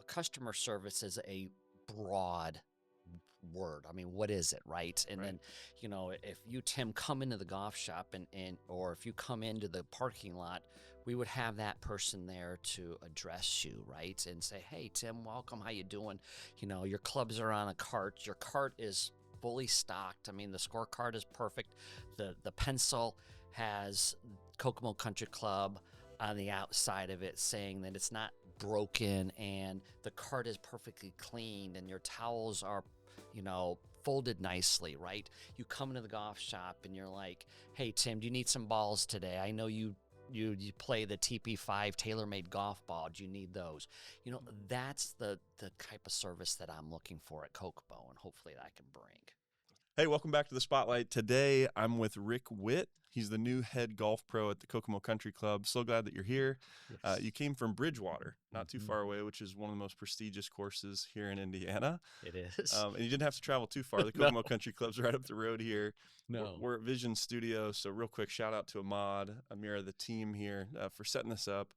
customer service is a broad word. I mean, what is it, right? And Right. then, if you, Tim, come into the golf shop or if you come into the parking lot, we would have that person there to address you, right? And say, hey, Tim, welcome. How you doing? Your clubs are on a cart. Your cart is fully stocked. I mean, the scorecard is perfect. The pencil has Kokomo Country Club on the outside of it saying that it's not broken, and the cart is perfectly cleaned, and your towels are folded nicely, right? You come into the golf shop and you're like, hey, Tim, do you need some balls today? I know you play the TP5 tailor-made golf ball. Do you need those? That's the type of service that I'm looking for at Kokomo, and hopefully that I can bring. Hey, welcome back to the Spotlight. Today, I'm with Rick Witt. He's the new head golf pro at the Kokomo Country Club. So glad that you're here. Yes. You came from Bridgewater, not too far away, which is one of the most prestigious courses here in Indiana. It is. And you didn't have to travel too far. The No. Kokomo Country Club's right up the road here. No. We're at Vision Studio. So real quick, shout out to Ahmad, Amira, the team here for setting this up.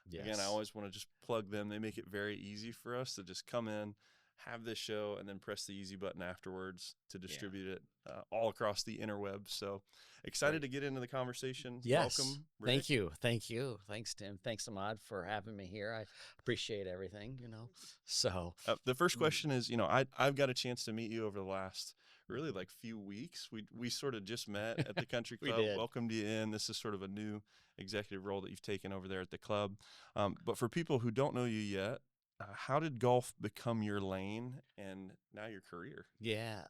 Yes. Again, I always want to just plug them. They make it very easy for us to just come in, have this show, and then press the easy button afterwards to distribute it all across the interwebs. So excited to get into the conversation. Yes. Welcome, Rick. Thank you. Thanks, Tim. Thanks, Ahmad, for having me here. I appreciate everything, So The first question is, I've got a chance to meet you over the last really like few weeks. We sort of just met at the Country We Club. did. Welcomed you in. This is sort of a new executive role that you've taken over there at the club. But for people who don't know you yet, how did golf become your lane and now your career? Yeah.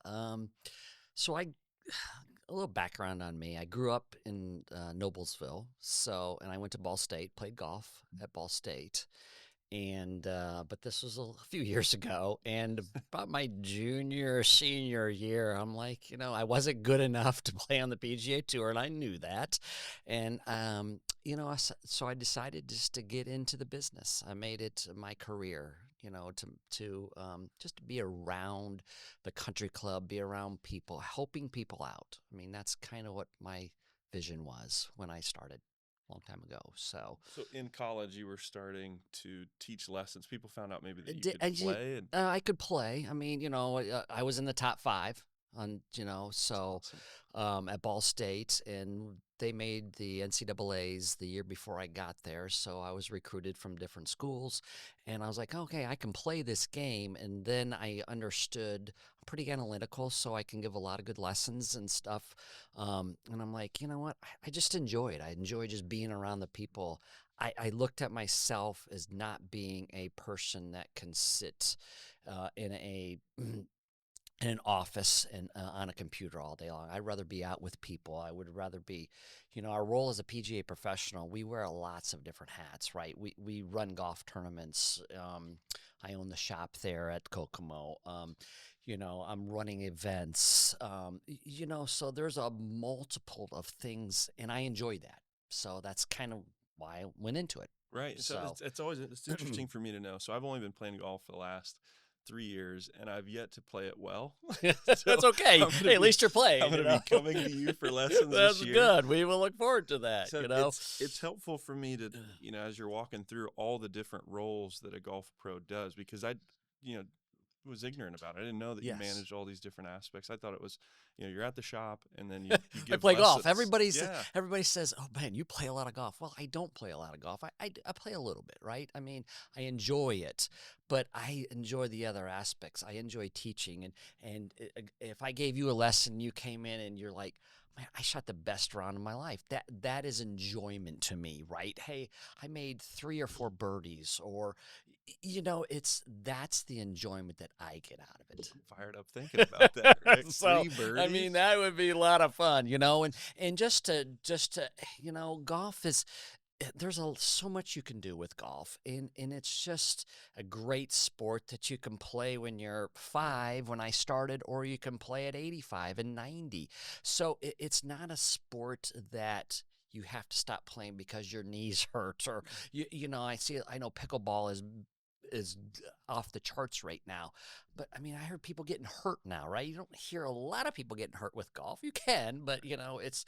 So a little background on me. I grew up in Noblesville, and I went to Ball State, played golf at Ball State, and but this was a few years ago. And about my senior year, I'm like, I wasn't good enough to play on the PGA Tour, and I knew that. And so I decided just to get into the business. I made it my career, to just be around the country club, be around people, helping people out. I mean, that's kind of what my vision was when I started a long time ago. So in college, you were starting to teach lessons. People found out maybe that you could play. I could play. I mean, I was in the top 5 on, so awesome. At Ball State, and they made the NCAAs the year before I got there. So I was recruited from different schools, and I was like, okay, I can play this game. And then I understood I'm pretty analytical, so I can give a lot of good lessons and stuff. And I'm like, you know what? I just enjoy it. I enjoy just being around the people. I looked at myself as not being a person that can sit in an office and on a computer all day long. I'd rather be out with people. I would rather be, our role as a PGA professional, we wear lots of different hats, right? We run golf tournaments. I own the shop there at Kokomo. I'm running events, so there's a multiple of things, and I enjoy that. So that's kind of why I went into it. Right. So it's interesting for me to know. So I've only been playing golf for the last 3 years, and I've yet to play it well. That's okay. Hey, at least you're playing. I'm going to be coming to you for lessons That's this year. good. We will look forward to that. So it's helpful for me to, as you're walking through all the different roles that a golf pro does, because I was ignorant about it. I didn't know that you managed all these different aspects. I thought it was, you're at the shop and then you give I play lessons. golf. Everybody says, oh man, you play a lot of golf. Well, I don't play a lot of golf. I play a little bit, right? I mean, I enjoy it, but I enjoy the other aspects. I enjoy teaching, and if I gave you a lesson, you came in and you're like, man, I shot the best round of my life. That is enjoyment to me, right? Hey, I made 3 or 4 birdies, or that's the enjoyment that I get out of it. I'm fired up thinking about that. Right? So 3 birdies. I mean, that would be a lot of fun, and just to golf is. There's so much you can do with golf, and it's just a great sport that you can play when you're 5, when I started, or you can play at 85 and 90. So it's not a sport that you have to stop playing because your knees hurt, or I know pickleball off the charts right now. But I mean, I heard people getting hurt now, right? You don't hear a lot of people getting hurt with golf. You can, but you know, it's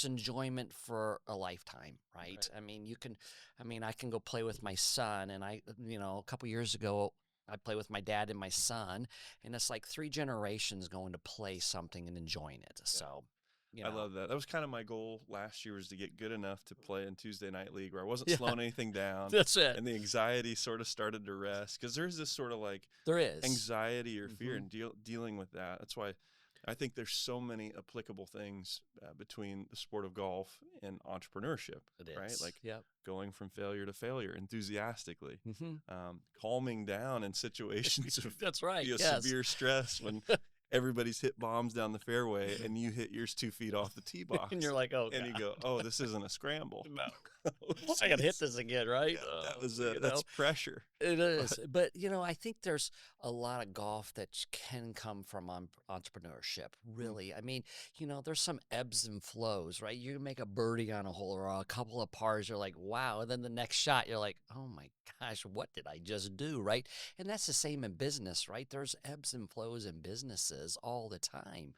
enjoyment for a lifetime, right? I mean, I can go play with my son, and a couple years ago, I play with my dad and my son, and it's like 3 generations going to play something and enjoying it. Yeah. So, I love that. That was kind of my goal last year, was to get good enough to play in Tuesday Night League where I wasn't slowing anything down. That's it. And the anxiety sort of started to rest, because there's this sort of like there is anxiety or fear in dealing with that. That's why I think there's so many applicable things between the sport of golf and entrepreneurship, right? Like going from failure to failure enthusiastically, calming down in situations of that's right. severe stress when everybody's hit bombs down the fairway and you hit yours 2 feet off the tee box. And you're like, oh, and God. You go, oh, this isn't a scramble. No. I got to hit this again, right? Yeah, that's pressure. It is. But, I think there's a lot of golf that can come from entrepreneurship, really. I mean, there's some ebbs and flows, right? You make a birdie on a hole or a couple of pars, you're like, wow. And then the next shot, you're like, oh, my gosh, what did I just do, right? And that's the same in business, right? There's ebbs and flows in businesses all the time.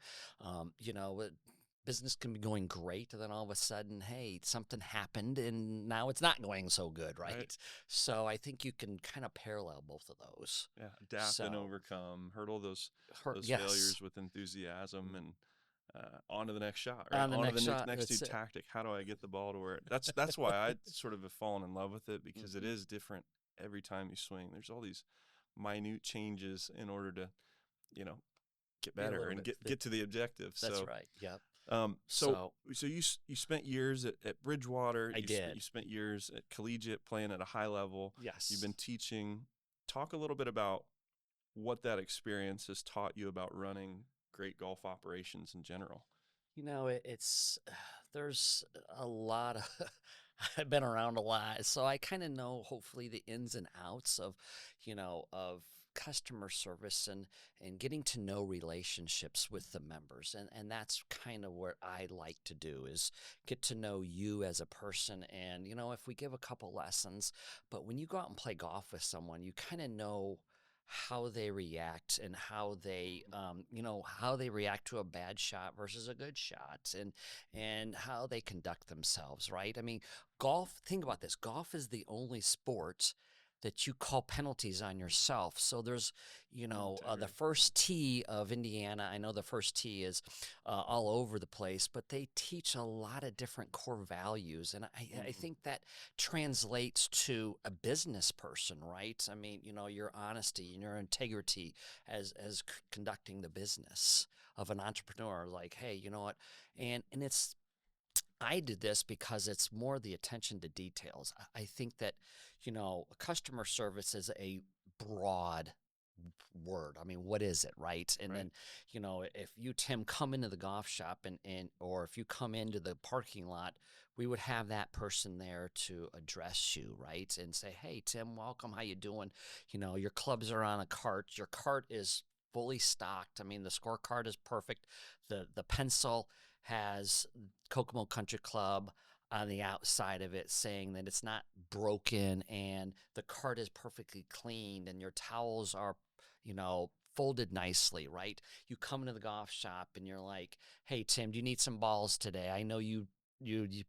Business can be going great, and then all of a sudden, hey, something happened, and now it's not going so good, right? So I think you can kind of parallel both of those. Yeah, adapt and overcome, hurdle those failures with enthusiasm, and on to the next shot, right? On to the next new tactic. How do I get the ball to where that's why I sort of have fallen in love with it, because it is different every time you swing. There's all these minute changes in order to, get better and get to the objective. That's right. Yep. So you spent years at Bridgewater. I did. You spent years at collegiate, playing at a high level. Yes. You've been teaching. Talk a little bit about what that experience has taught you about running great golf operations in general. There's a lot of I've been around a lot, so I kind of know, hopefully, the ins and outs of customer service and getting to know relationships with the members. And that's kind of what I like to do, is get to know you as a person. And, if we give a couple lessons, but when you go out and play golf with someone, you kind of know how they react and how they, how they react to a bad shot versus a good shot, and how they conduct themselves, right? I mean, think about this. Golf is the only sport that you call penalties on yourself. So there's, the first tee of Indiana, I know the first tee is all over the place, but they teach a lot of different core values. And I think that translates to a business person, right? I mean, your honesty and your integrity as conducting the business of an entrepreneur. Like, hey, you know what? And I did this because it's more the attention to details. I think that, customer service is a broad word. I mean, what is it, right? And then, if you, Tim, come into the golf shop or if you come into the parking lot, we would have that person there to address you, right? And say, hey, Tim, welcome. How you doing? Your clubs are on a cart. Your cart is fully stocked. I mean, the scorecard is perfect. The pencil has Kokomo Country Club on the outside of it, saying that it's not broken, and the cart is perfectly cleaned, and your towels are, folded nicely, right? You come into the golf shop and you're like, hey, Tim, do you need some balls today? I know you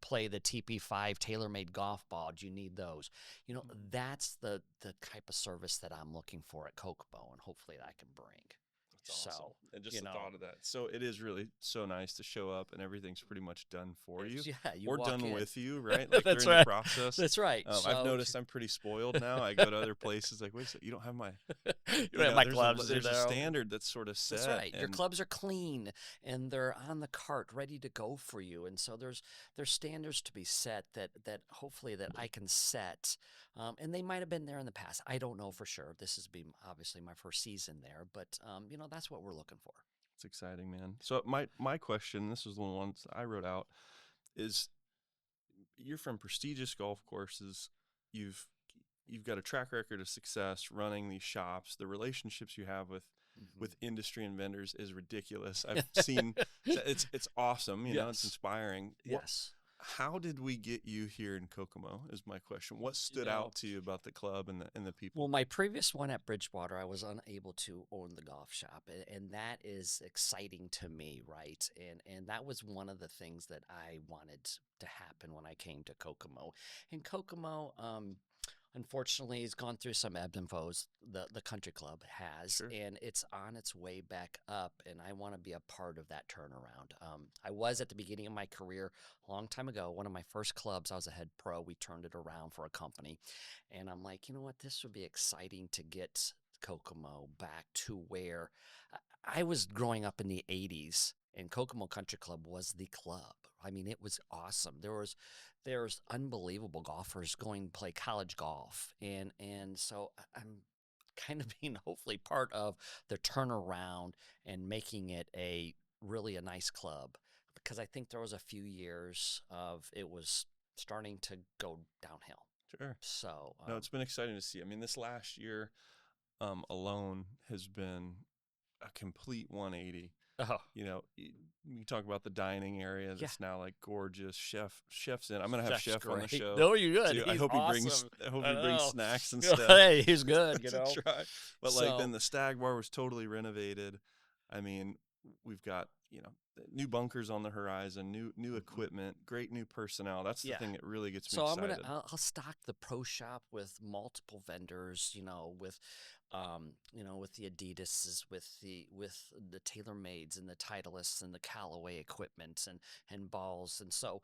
play the TP5 tailor-made golf ball. Do you need those? That's the type of service that I'm looking for at Kokomo, and hopefully that I can bring. That's awesome. And just the thought of that. So it is really so nice to show up and everything's pretty much done for you. Yeah, or done in with you, right? Like That's during right. the process. That's right. I've noticed I'm pretty spoiled now. I go to other places like, wait a second, you don't have my you don't have my gloves. There's a standard that's sort of set. That's right. Your clubs are clean and they're on the cart ready to go for you. And so there's standards to be set that hopefully that I can set. And they might have been there in the past. I don't know for sure. This has been obviously my first season there, but that's what we're looking for. It's exciting, man. So my question, this was the ones I wrote out, is you're from prestigious golf courses. You've got a track record of success running these shops. The relationships you have with industry and vendors is ridiculous. I've seen it's awesome. It's inspiring. Yes. how did we get you here in Kokomo is my question. What You stood know, out to you about the club and the people? well, my previous one at Bridgewater, I was unable to own the golf shop, and that is exciting to me, right? And that was one of the things that I wanted to happen when I came to Kokomo. And Kokomo, unfortunately, has gone through some ebbs and flows. The country club has, Sure. and it's on its way back up. And I want to be a part of that turnaround. I was at the beginning of my career a long time ago. One of my first clubs, I was a head pro. We turned it around for a company, and I'm like, you know what? This would be exciting to get Kokomo back to where I was growing up in the '80s. And Kokomo Country Club was the club. I mean, it was awesome. There's unbelievable golfers going to play college golf, and so I'm kind of being hopefully part of the turnaround and making it a nice club, because I think there was a few years of it was starting to go downhill. Sure. So No, it's been exciting to see. I mean, this last year alone has been a complete 180. oh You know, you talk about the dining area yeah, that's now like gorgeous. Chef's in. I'm gonna have Chef's Chef on the great. show No, you're good. too. I He's hope he brings. awesome. I hope I he brings know. snacks and stuff Hey, he's good. You to know. try. But like So then the Stag Bar was totally renovated. I mean, we've got new bunkers on the horizon, new mhm. equipment, great new personnel. That's the Yeah. thing that really gets me So I'm gonna excited. I'll stock the pro shop with multiple vendors, with the Adidas's, with the TaylorMades and the Titleists and the Callaway equipment and balls, and so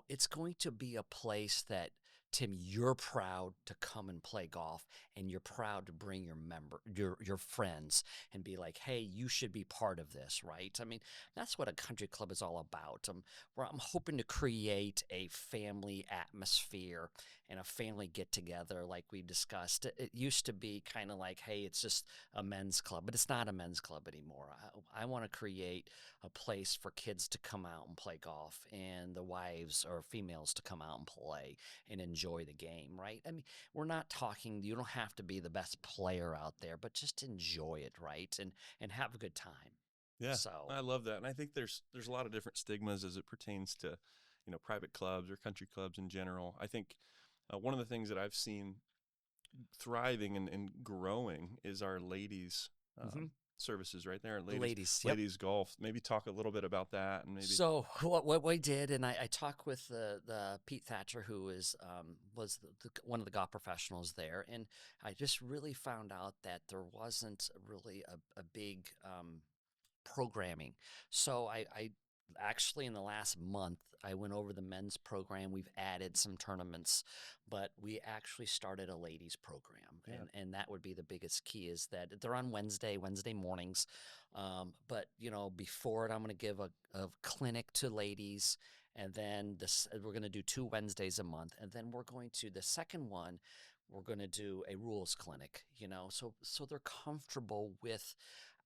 it's going to be a place that, Tim, you're proud to come and play golf, and you're proud to bring your friends, and be like, hey, you should be part of this, right? I mean, that's what a country club is all about. Where I'm hoping to create a family atmosphere and a family get together, like we discussed. It used to be kind of like, hey, it's just a men's club, but it's not a men's club anymore. I want to create a place for kids to come out and play golf, and the wives or females to come out and play and enjoy the game, right? I mean, we're not talking, you don't have to be the best player out there, but just enjoy it, right? And have a good time. Yeah, So, I love that, and I think there's a lot of different stigmas as it pertains to private clubs or country clubs in general. I think one of the things that I've seen thriving and growing is our ladies mhm. services right there, The ladies, yep. ladies golf. Maybe talk a little bit about that, and maybe So what we did, and I talked with the Pete Thatcher, who was one of the golf professionals there, and I just really found out that there wasn't really a big programming. So I actually, in the last month, I went over the men's program. We've added some tournaments, but we actually started a ladies program, yeah, and that would be the biggest key, is that they're on Wednesday mornings. But before it, I'm going to give a clinic to ladies, and then we're going to do 2 Wednesdays a month, and then we're going to the second one. We're going to do a rules clinic, so they're comfortable with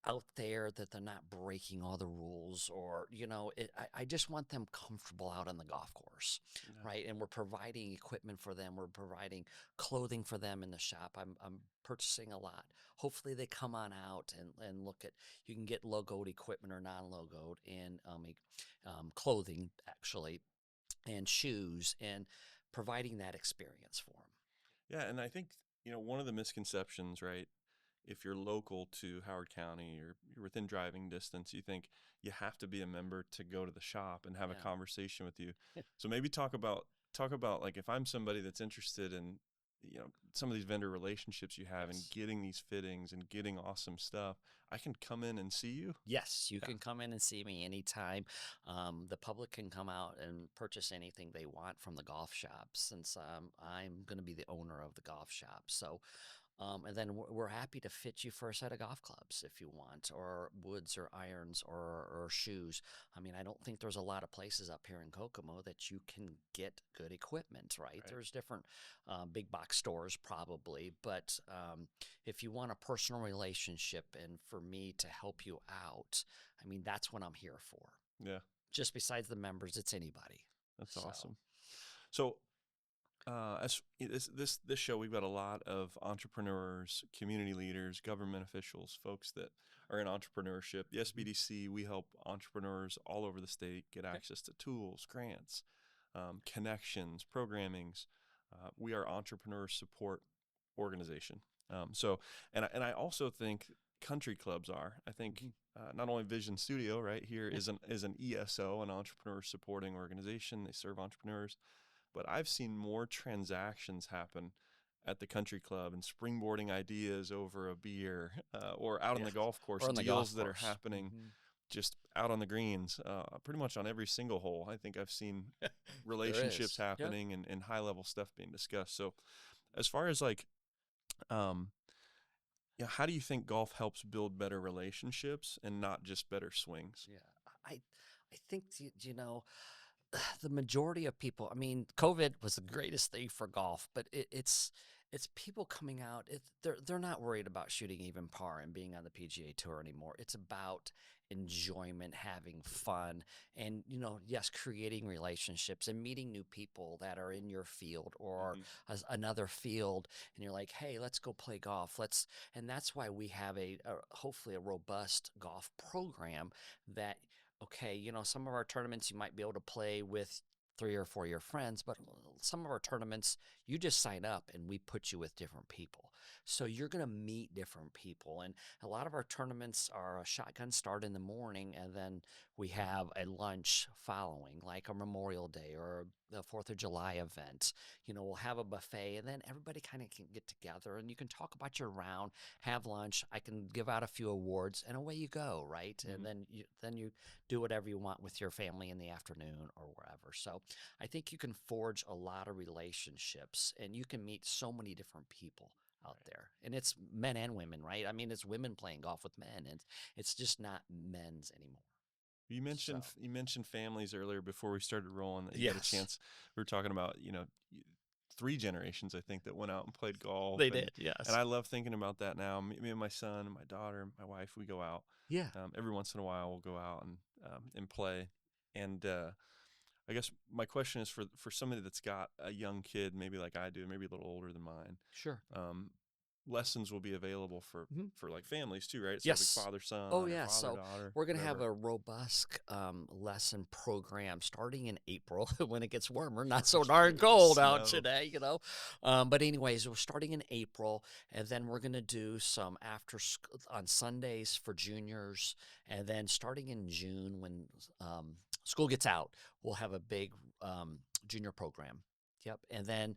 out there, that they're not breaking all the rules, or I just want them comfortable out on the golf course, yeah, right? And we're providing equipment for them, we're providing clothing for them in the shop. I'm purchasing a lot. Hopefully they come on out and look at, you can get logoed equipment or non-logoed, and clothing actually, and shoes, and providing that experience for them. yeah. And I think one of the misconceptions, right? If you're local to Howard County or you're within driving distance, you think you have to be a member to go to the shop and have a Yeah. conversation with you. So maybe talk about like if I'm somebody that's interested in some of these vendor relationships you have and Yes. getting these fittings and getting awesome stuff, I can come in and see you. Yes, you Yeah, can come in and see me anytime. The public can come out and purchase anything they want from the golf shop, since I'm going to be the owner of the golf shop. So, and then we're happy to fit you for a set of golf clubs if you want, or woods, or irons, or shoes. I mean, I don't think there's a lot of places up here in Kokomo that you can get good equipment, right? right. There's different big box stores probably, but if you want a personal relationship and for me to help you out, I mean, that's what I'm here for. Yeah, Just besides the members, it's anybody. that's So, awesome. So as this show, we've got a lot of entrepreneurs, community leaders, government officials, folks that are in entrepreneurship. The mhm. SBDC, we help entrepreneurs all over the state get Okay. access to tools, grants, connections, programmings. We are entrepreneur support organization. So, and I also think country clubs are. I think not only Vision Studio right here is an ESO, an entrepreneur supporting organization. They serve entrepreneurs, but I've seen more transactions happen at the country club and springboarding ideas over a beer or out on the golf course, or on the deals golf that are course. happening just out on the greens, pretty much on every single hole. I think I've seen relationships happening and high level stuff being discussed. So as far as like, how do you think golf helps build better relationships and not just better swings? Yeah, I think the majority of people. I mean, COVID was the greatest thing for golf, but it's people coming out. They're not worried about shooting even par and being on the PGA Tour anymore. It's about enjoyment, having fun, and yes, creating relationships and meeting new people that are in your field or another field, and you're like, hey, let's go play golf. And that's why we have hopefully a robust golf program that. Okay, some of our tournaments you might be able to play with 3 or 4 of your friends, but some of our tournaments you just sign up and we put you with different people. So you're going to meet different people. And a lot of our tournaments are a shotgun start in the morning, and then we have a lunch following, like a Memorial Day or the 4th of July event. We'll have a buffet, and then everybody kind of can get together and you can talk about your round, have lunch. I can give out a few awards, and away you go, right? And then you do whatever you want with your family in the afternoon or wherever. So I think you can forge a lot of relationships, and you can meet so many different people out there. And it's men and women, right? I mean, it's women playing golf with men, and it's just not men's anymore. You mentioned families earlier before we started rolling. That you got a Yes. chance. We were talking about 3 generations, I think, that went out and played golf. They did, yes. And I love thinking about that now. Me and my son, and my daughter, and my wife, we go out. Yeah. Every once in a while, we'll go out and play. And I guess my question is for somebody that's got a young kid, maybe like I do, maybe a little older than mine. Sure. Lessons will be available for like families too, right? So Yes. like father-son, Oh, yeah. father, daughter. We're going to have a robust lesson program starting in April when it gets warmer. Not so darn cold out today, But anyways, we're starting in April, and then we're going to do some after on Sundays for juniors, and then starting in June when school gets out, we'll have a big junior program. Yep, and then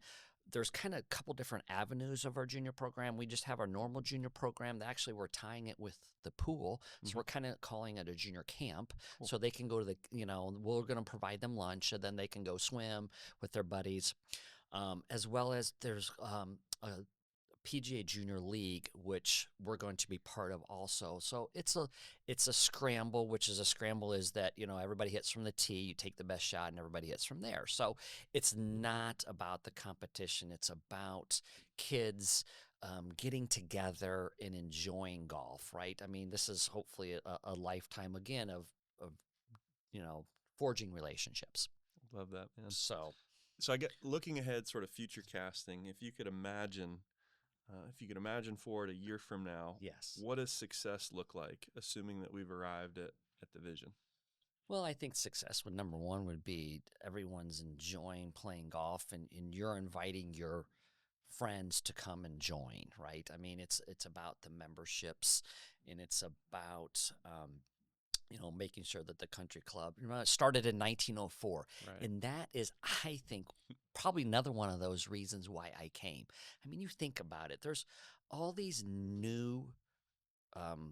there's kind of a couple different avenues of our junior program. We just have our normal junior program. Actually, we're tying it with the pool. So we're kind of calling it a junior camp. Cool. So they can go to we're going to provide them lunch, and then they can go swim with their buddies. As well as there's a PGA Junior League, which we're going to be part of also. So it's a scramble, which is that, everybody hits from the tee, you take the best shot, and everybody hits from there. So it's not about the competition. It's about kids getting together and enjoying golf, right? I mean, this is hopefully a lifetime again of forging relationships. Love that, man. So I get looking ahead, sort of future casting. If you could imagine for it a year from now, yes, what does success look like, assuming that we've arrived at the vision? Well, I think success number one would be everyone's enjoying playing golf, and you're inviting your friends to come and join, right? I mean, it's about the memberships, and it's about making sure that the country club started in 1904, right. And that is, I think, probably another one of those reasons why I came. I mean, you think about it. There's all these new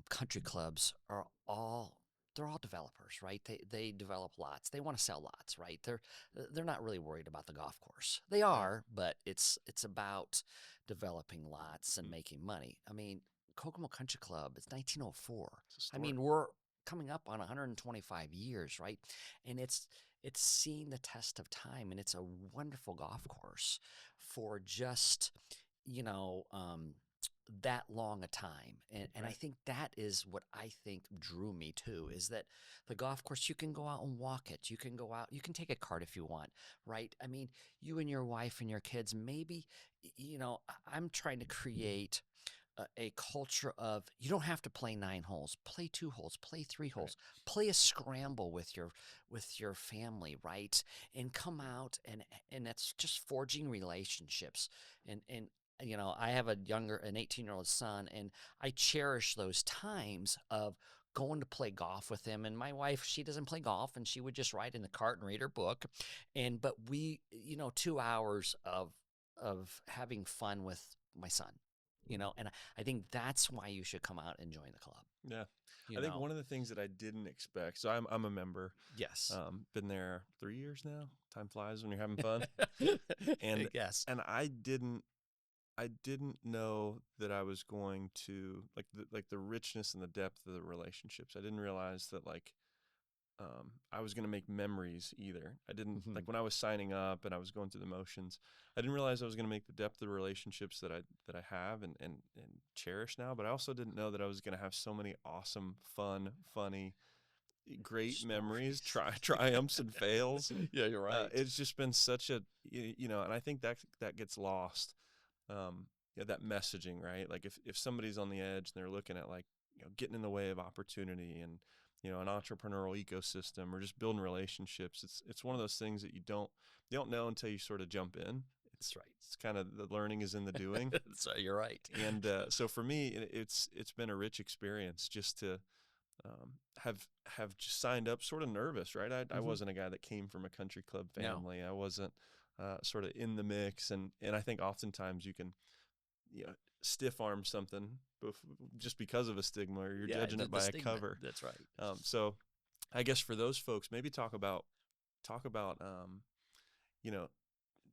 country clubs they're all developers, right? They develop lots. They want to sell lots, right? They're not really worried about the golf course. They are, but it's about developing lots and making money. I mean, Kokomo Country Club is 1904. I mean, we're coming up on 125 years, right? And it's seen the test of time, and it's a wonderful golf course for just that long a time. And I think that is what I think drew me too, is that the golf course, you can go out and walk it. You can go out, you can take a cart if you want, right? I mean, you and your wife and your kids, maybe, I'm trying to create a culture of you don't have to play 9 holes, play 2 holes, play three Right. holes, play a scramble with your family, right? And come out and that's just forging relationships. And I have an 18-year-old son, and I cherish those times of going to play golf with him. And my wife, she doesn't play golf, and she would just ride in the cart and read her book. But we, 2 hours of having fun with my son, and I think that's why you should come out and join the club. Yeah. You I think know, one of the things that I didn't expect, so I'm a member, yes, been there 3 years now. Time flies when you're having fun. And, yes, and I didn't know that I was going to like the richness and the depth of the relationships. I didn't realize that I was going to make memories either. I didn't hmm like when I was signing up and I was going through the motions. I didn't realize I was going to make the depth of the relationships that I have and cherish now. But I also didn't know that I was going to have so many awesome, fun, funny, great memories, stories. triumphs and fails. Yeah, you're right. It's just been such a and I think that gets lost. That messaging, right? Like if somebody's on the edge and they're looking at like getting in the way of opportunity and an entrepreneurial ecosystem or just building relationships, it's one of those things that you don't know until you sort of jump in. That's right. It's kind of the learning is in the doing. So you're right. And so for me, it's been a rich experience just to have just signed up sort of nervous, right? I hmm wasn't a guy that came from a country club No. family. I wasn't sort of in the mix, and I think oftentimes you can stiff arm something just because of a stigma, or you're Yeah, judging the, it the by a stigma. cover. That's right. So I guess for those folks, maybe talk about you know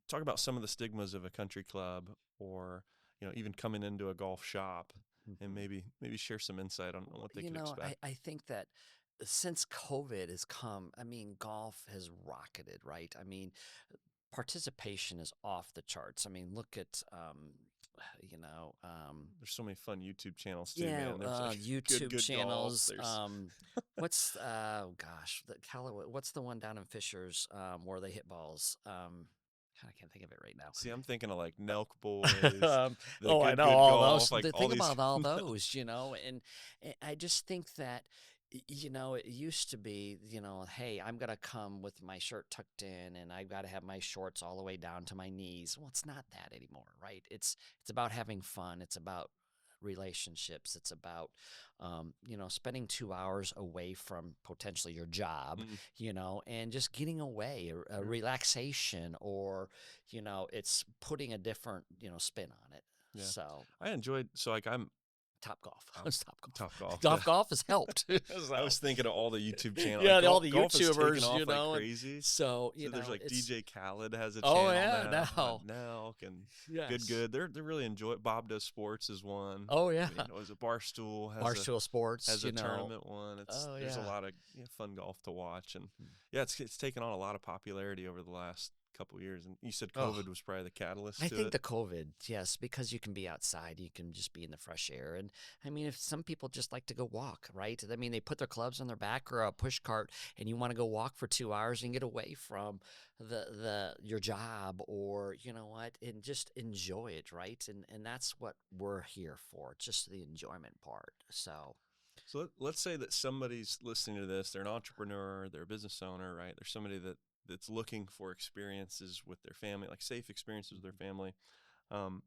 talk about some of the stigmas of a country club, or even coming into a golf shop, and hmm maybe share some insight on what they could expect. I think that since COVID has come, I mean, golf has rocketed, right? I mean, participation is off the charts. I mean, look at, you know, um, There's so many fun YouTube channels too, yeah, man. There's like YouTube good golf. channels. There's What's gosh, what's the one down in Fishers where they hit balls? I can't think of it right now. see, I'm thinking of like Nelk Boys, the I know good all those. golf, like all Think these. about all those, and I just think that, it used to be, hey, I'm gonna come with my shirt tucked in, and I've got to have my shorts all the way down to my knees. Well, it's not that anymore, right? It's about having fun. It's about relationships. It's about, spending 2 hours away from potentially your job, Mm, and just getting away, a sure. relaxation, or, it's putting a different, spin on it. Yeah, So I enjoyed. So like Top golf. oh, It's top golf. Top Golf. Top golf has helped. I So, was thinking of all the YouTube channels. yeah, Like all the golf has taken YouTubers, off like and crazy. so, So there's like it's, DJ Khaled has a oh channel yeah, now, now, and Nelk and yes. Good. They're really enjoy it. Bob Does Sports is one. Oh yeah. Is it Barstool Barstool Sports, has a tournament one. Oh There's a yeah. lot of fun golf to watch, and Hmm. yeah, it's taken on a lot of popularity over the last couple of years. And you said Oh, COVID was probably the catalyst I to think it. the COVID, yes, because you can be outside, you can just be in the fresh air. And I mean, if some people just like to go walk, right? I mean, they put their clubs on their back or a push cart, and you want to go walk for 2 hours and get away from your job, or and just enjoy it, right? And that's what we're here for, just the enjoyment part. So, So let's say that somebody's listening to this. They're an entrepreneur. They're a business owner, right? They're somebody that's looking for experiences with their family, like safe experiences with their family. Um,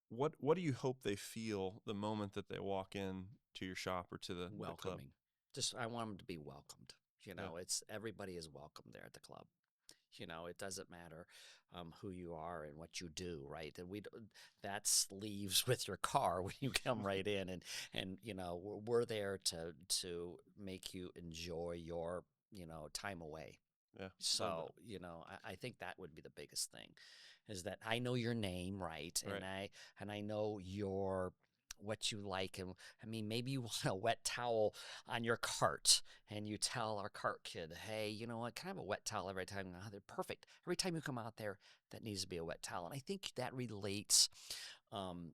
what do you hope they feel the moment that they walk in to your shop or to the club? welcoming. Just I want them to be welcomed. Yeah, It's everybody is welcome there at the club. It doesn't matter who you are and what you do, right? And that leaves with your car when you come right in, and we're there to make you enjoy your time away. yeah, love that. So, I think that would be the biggest thing, is that I know your name, right? Right. And I know what you like. And I mean, maybe you want a wet towel on your cart, and you tell our cart kid, hey, you know what? Can I have a wet towel every time? Oh, they're perfect. Every time you come out there, that needs to be a wet towel. And I think that relates um,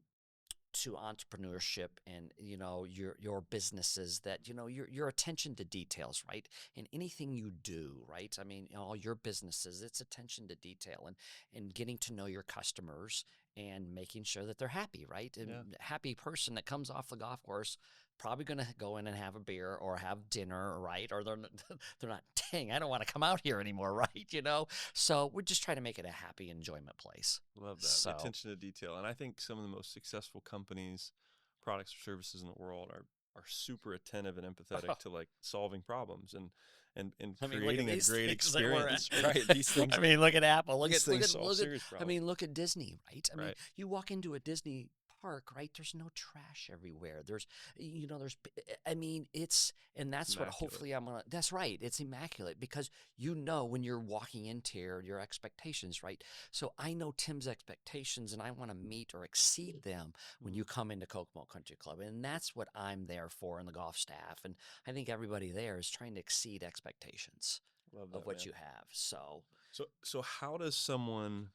to entrepreneurship, and your businesses, that your attention to details, right? In anything you do, right? I mean, all your businesses, it's attention to detail, and getting to know your customers, and making sure that they're happy, right? And Yeah. happy person that comes off the golf course probably going to go in and have a beer or have dinner, right? Or they're not, dang, I don't want to come out here anymore, right? So we're just trying to make it a happy enjoyment place. Love that. The So attention to detail. And I think some of the most successful companies, products or services in the world are super attentive and empathetic to like solving problems and I mean, look at creating a these great things that we're experience. Right. These things I mean, look at Apple. Look these at look things at solve look at. serious I problems. mean, look at Disney, right? I mean, Right. you walk into a Disney park, right? There's no trash everywhere. There's. I mean, and that's It's what immaculate. hopefully I'm gonna. That's right. It's immaculate because when you're walking into your expectations, right? So I know Tim's expectations, and I want to meet or exceed them when you come into Kokomo Country Club, and that's what I'm there for, and the golf staff, and I think everybody there is trying to exceed expectations Love of that, what man. you have. So how does someone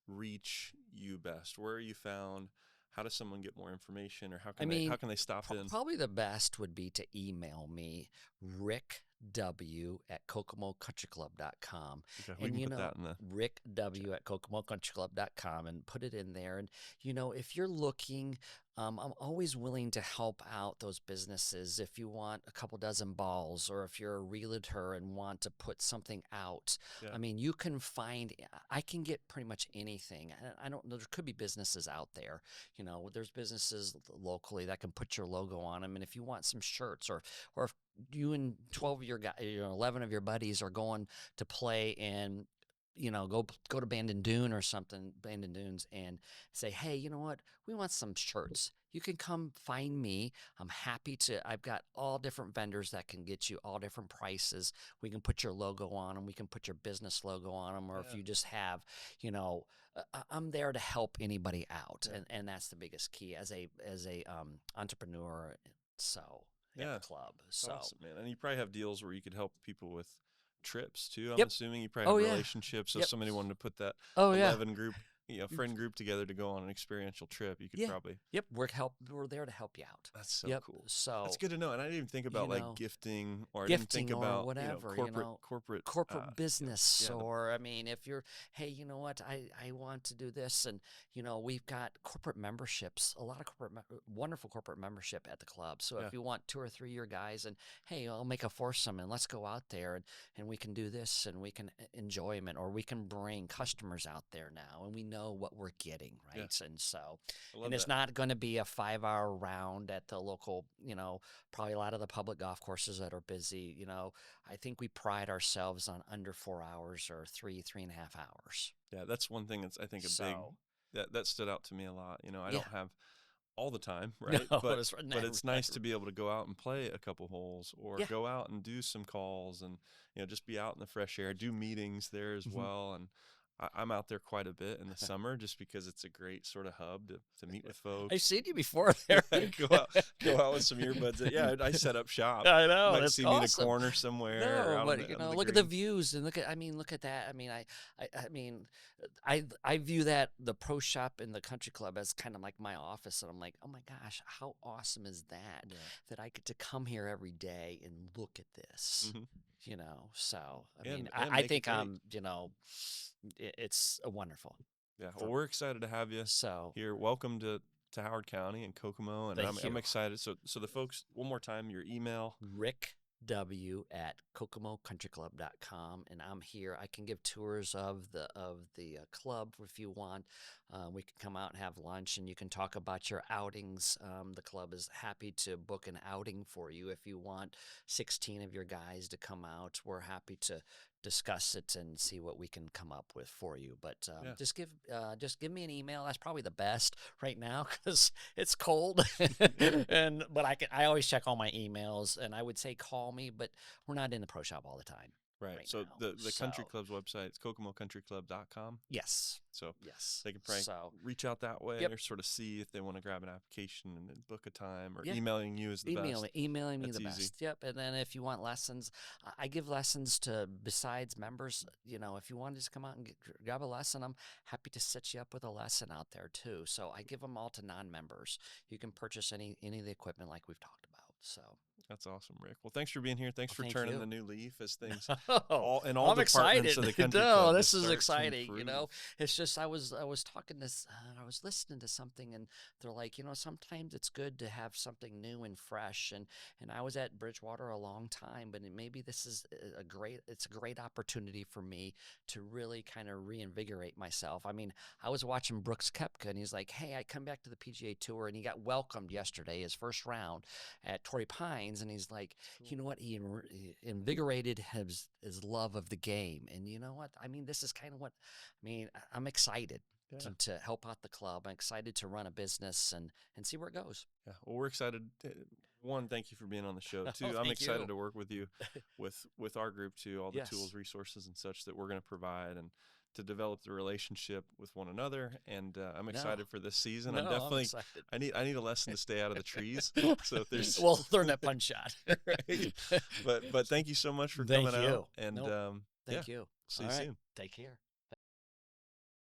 reach you best? Where are you found? How does someone get more information, or how I can mean, they stop in? probably the best would be to email me, rickw at kokomocountryclub.com. Okay, we And, can put that in the rickw at kokomocountryclub.com and put it in there. And, if you're looking, I'm always willing to help out those businesses. If you want a couple dozen balls, or if you're a realtor and want to put something out, yeah. I mean, I can get pretty much anything. I don't know, there could be businesses out there. There's businesses locally that can put your logo on them. And if you want some shirts, or if you and 12 of your guys, 11 of your buddies are going to play and go to Bandon Dune or something, Bandon Dunes, and say, hey, you know what? We want some shirts. You can come find me. I'm happy to. I've got all different vendors that can get you all different prices. We can put your logo on them. We can put your business logo on them. Or if you just have, I'm there to help anybody out, and that's the biggest key as a entrepreneur. So at the club. So awesome, man. And you probably have deals where you could help people with trips too. I'm Yep. assuming you probably have relationships. So if Yep. somebody wanted to put that Oh, 11 group, friend group together to go on an experiential trip, you could probably. Yep. We're there to help you out. That's so cool. So that's good to know. And I didn't even think about like gifting, or I didn't gifting think or about whatever, corporate business, or I mean, if you're, hey, you know what, I want to do this, and we've got corporate memberships, a lot of wonderful corporate membership at the club. So if you want 2 or 3 of your guys, and hey, I'll make a foursome and let's go out there and we can do this and we can enjoyment, or we can bring customers out there now, and we know what we're getting, right? And so, and it's not going to be a 5-hour round at the local, probably a lot of the public golf courses that are busy. I think we pride ourselves on under 4 hours, or 3.5 hours. Yeah, that's one thing that's, I think, big that stood out to me a lot. I don't have all the time, right? No, but it's nice to be able to go out and play a couple holes, or go out and do some calls, and just be out in the fresh air, do meetings there as well. And I'm out there quite a bit in the summer, just because it's a great sort of hub to meet with folks. I've seen you before there. go out with some earbuds. I set up shop. I know. You might that's see awesome. me in a corner somewhere. No, but look at the views, and look at that. I mean, I view that, the pro shop in the country club, as kind of like my office, and I'm like, oh my gosh, how awesome is that? That I get to come here every day and look at this. So I mean, I think I'm, it's a wonderful. Yeah, well, we're excited to have you here. Welcome to Howard County and Kokomo, and I'm excited. So the folks, one more time, your email. rickw at kokomocountryclub.com, and I'm here. I can give tours of the club if you want. We can come out and have lunch, and you can talk about your outings. The club is happy to book an outing for you if you want 16 of your guys to come out. We're happy to discuss it and see what we can come up with for you. But just give me an email. That's probably the best right now, because it's cold. But I always check all my emails, and I would say call me, but we're not in the pro shop all the time. Right. So now. the country club's website is kokomocountryclub.com. Yes. So they can probably reach out that way, or sort of see if they want to grab an application and then book a time, or emailing you is the best. Emailing me the best. Yep. And then if you want lessons, I give lessons to, besides members, if you want to just come out and grab a lesson, I'm happy to set you up with a lesson out there too. So I give them all to non-members. You can purchase any of the equipment like we've talked about. So That's awesome, Rick. Well, thanks for being here. Thanks for Thank turning you. the new leaf as things Oh, in all I'm departments excited. of the country No, club this just is start to exciting. improve. It's just I was talking to I was listening to something, and they're like, sometimes it's good to have something new and fresh. And I was at Bridgewater a long time, but maybe this is it's a great opportunity for me to really kind of reinvigorate myself. I mean, I was watching Brooks Koepka, and he's like, hey, I come back to the PGA Tour, and he got welcomed yesterday, his first round at Torrey Pines, and he's like, you know what, he invigorated his love of the game. And you know what, I mean, this is kind of what I'm excited to help out the club. I'm excited to run a business and see where it goes. Yeah, well, we're excited. One, thank you for being on the show. Two, Oh, I'm thank excited you. to work with you with our group too, all the Yes. tools, resources, and such that we're going to provide, and to develop the relationship with one another. And I'm excited for this season. I'm definitely I need a lesson to stay out of the trees. So if there's well, learn that punch shot. Right. But thank you so much for coming out. And Thank you. see you soon. Take care.